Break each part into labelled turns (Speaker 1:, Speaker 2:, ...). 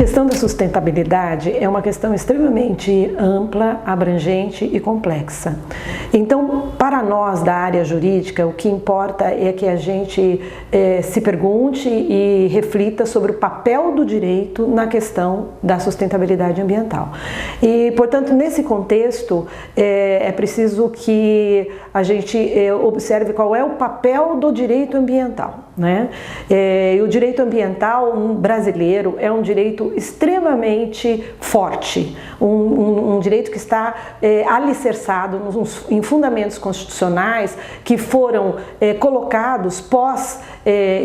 Speaker 1: questão da sustentabilidade é uma questão extremamente ampla, abrangente e complexa. Então, para nós da área jurídica, o que importa é que a gente se pergunte e reflita sobre o papel do direito na questão da sustentabilidade ambiental. E, portanto, nesse contexto, é preciso que a gente observe qual é o papel do direito ambiental, né? E o direito ambiental brasileiro é um direito extremamente forte, um direito que está alicerçado em fundamentos constitucionais que foram colocados pós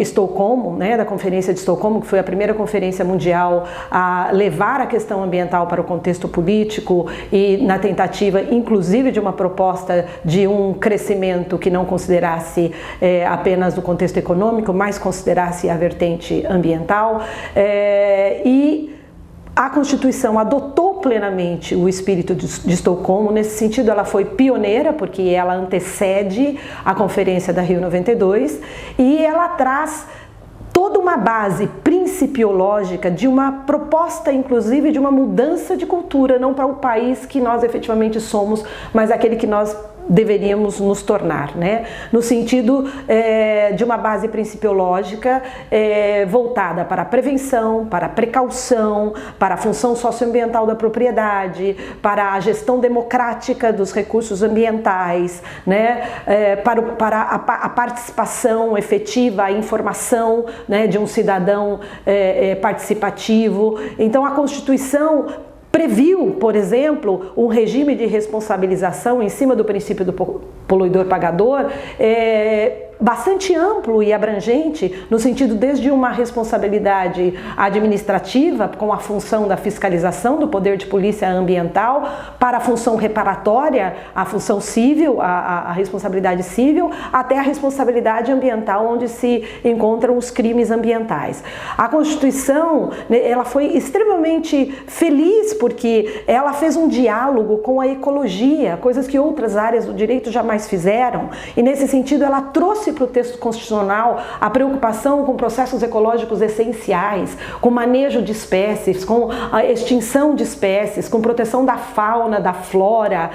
Speaker 1: Estocolmo, né, da Conferência de Estocolmo, que foi a primeira conferência mundial a levar a questão ambiental para o contexto político e na tentativa, inclusive, de uma proposta de um crescimento que não considerasse apenas o contexto econômico, mas considerasse a vertente ambiental, e a Constituição adotou plenamente o espírito de Estocolmo. Nesse sentido, ela foi pioneira, porque ela antecede a Conferência da Rio 92, e ela traz toda uma base principiológica de uma proposta, inclusive, de uma mudança de cultura, não para o país que nós efetivamente somos, mas aquele que nós deveríamos nos tornar, né? No sentido de uma base principiológica voltada para a prevenção, para a precaução, para a função socioambiental da propriedade, para a gestão democrática dos recursos ambientais, né? Para a participação efetiva, a informação, né, de um cidadão participativo. Então, a Constituição previu, por exemplo, um regime de responsabilização em cima do princípio do poluidor-pagador bastante amplo e abrangente, no sentido desde uma responsabilidade administrativa, com a função da fiscalização do poder de polícia ambiental, para a função reparatória, a função civil, a responsabilidade civil, até a responsabilidade ambiental, onde se encontram os crimes ambientais. A Constituição, ela foi extremamente feliz, porque ela fez um diálogo com a ecologia, coisas que outras áreas do direito jamais fizeram, e nesse sentido ela trouxe para o texto constitucional a preocupação com processos ecológicos essenciais, com manejo de espécies, com a extinção de espécies, com proteção da fauna, da flora,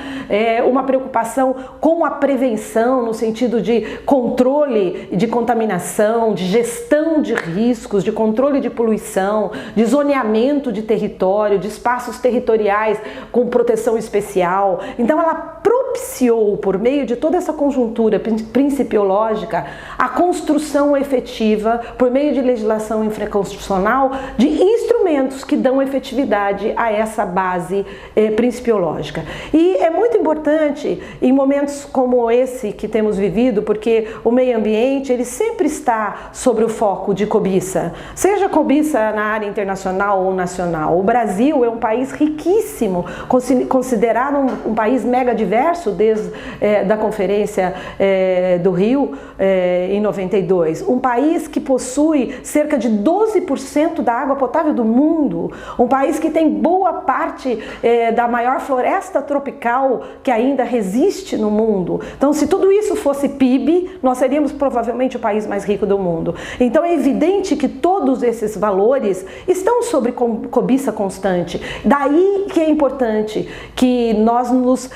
Speaker 1: uma preocupação com a prevenção no sentido de controle de contaminação, de gestão de riscos, de controle de poluição, de zoneamento de território, de espaços territoriais com proteção especial. Então ela propiciou, por meio de toda essa conjuntura principiológica, a construção efetiva, por meio de legislação infraconstitucional, de instrumentos que dão efetividade a essa base principiológica. E é muito importante, em momentos como esse que temos vivido, porque o meio ambiente ele sempre está sobre o foco de cobiça, seja cobiça na área internacional ou nacional. O Brasil é um país riquíssimo, considerado um país mega diverso desde da Conferência do Rio, em 92, um país que possui cerca de 12% da água potável do mundo, um país que tem boa parte da maior floresta tropical que ainda resiste no mundo. Então, se tudo isso fosse PIB, nós seríamos provavelmente o país mais rico do mundo. Então, é evidente que todos esses valores estão sob cobiça constante. Daí que é importante que nós nos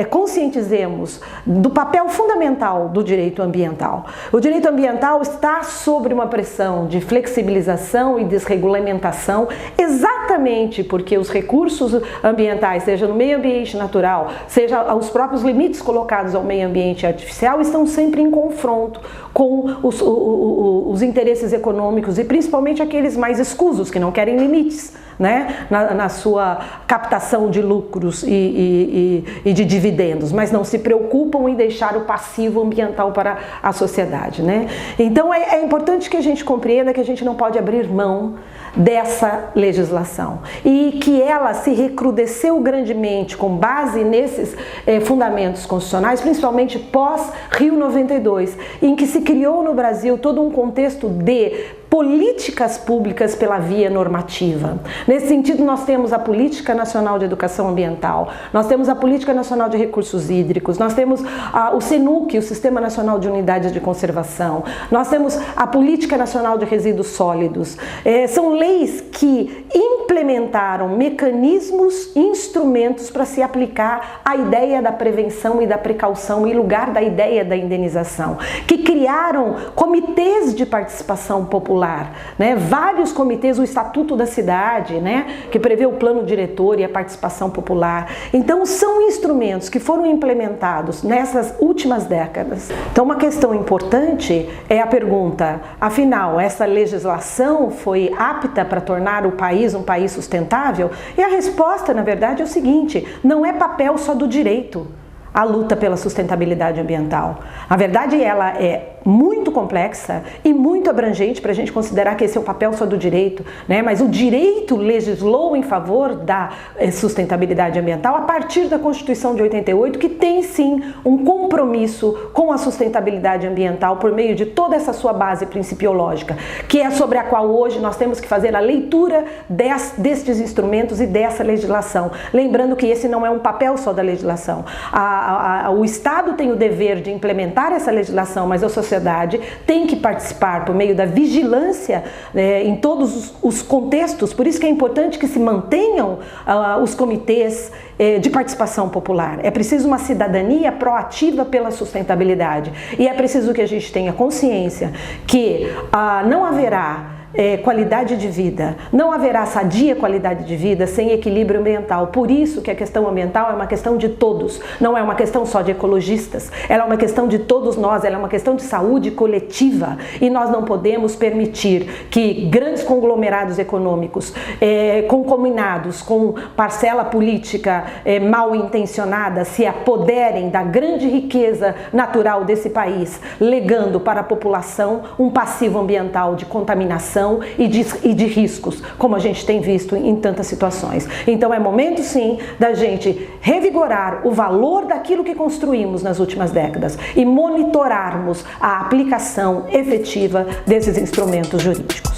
Speaker 1: conscientizemos do papel fundamental do direito ambiental. O direito ambiental está sob uma pressão de flexibilização e desregulamentação, exatamente porque os recursos ambientais, seja no meio ambiente natural, seja os próprios limites colocados ao meio ambiente artificial, estão sempre em confronto com os interesses econômicos e principalmente aqueles mais escusos, que não querem limites, né, na sua captação de lucros e de dividendos, mas não se preocupam em deixar o passivo ambiental para a sociedade, né? Então é importante que a gente compreenda que a gente não pode abrir mão dessa legislação e que ela se recrudesceu grandemente com base nesses fundamentos constitucionais, principalmente pós Rio 92, em que se criou no Brasil todo um contexto de políticas públicas pela via normativa. Nesse sentido, nós temos a Política Nacional de Educação Ambiental, nós temos a Política Nacional de Recursos Hídricos, nós temos o SENUC, o Sistema Nacional de Unidades de Conservação, nós temos a Política Nacional de Resíduos Sólidos. São leis que implementaram mecanismos, instrumentos para se aplicar a ideia da prevenção e da precaução em lugar da ideia da indenização, que criaram comitês de participação popular, né? Vários comitês, o Estatuto da Cidade, né? Que prevê o plano diretor e a participação popular. Então são instrumentos que foram implementados nessas últimas décadas. Então uma questão importante é a pergunta, afinal, essa legislação foi apta para tornar o país um país sustentável? E a resposta, na verdade, é o seguinte: não é papel só do direito a luta pela sustentabilidade ambiental. Na verdade, ela é muito complexa e muito abrangente para a gente considerar que esse é o papel só do direito, né? Mas o direito legislou em favor da sustentabilidade ambiental a partir da Constituição de 88, que tem sim um compromisso com a sustentabilidade ambiental por meio de toda essa sua base principiológica, que é sobre a qual hoje nós temos que fazer a leitura destes instrumentos e dessa legislação. Lembrando que esse não é um papel só da legislação. O Estado tem o dever de implementar essa legislação, mas a sociedade tem que participar por meio da vigilância em todos os contextos. Por isso que é importante que se mantenham os comitês de participação popular. É preciso uma cidadania proativa pela sustentabilidade e é preciso que a gente tenha consciência que não haverá qualidade de vida, não haverá sadia qualidade de vida sem equilíbrio ambiental. Por isso que a questão ambiental é uma questão de todos, não é uma questão só de ecologistas, ela é uma questão de todos nós, ela é uma questão de saúde coletiva e nós não podemos permitir que grandes conglomerados econômicos concominados com parcela política mal intencionada se apoderem da grande riqueza natural desse país, legando para a população um passivo ambiental de contaminação e de riscos, como a gente tem visto em tantas situações. Então é momento sim da gente revigorar o valor daquilo que construímos nas últimas décadas e monitorarmos a aplicação efetiva desses instrumentos jurídicos.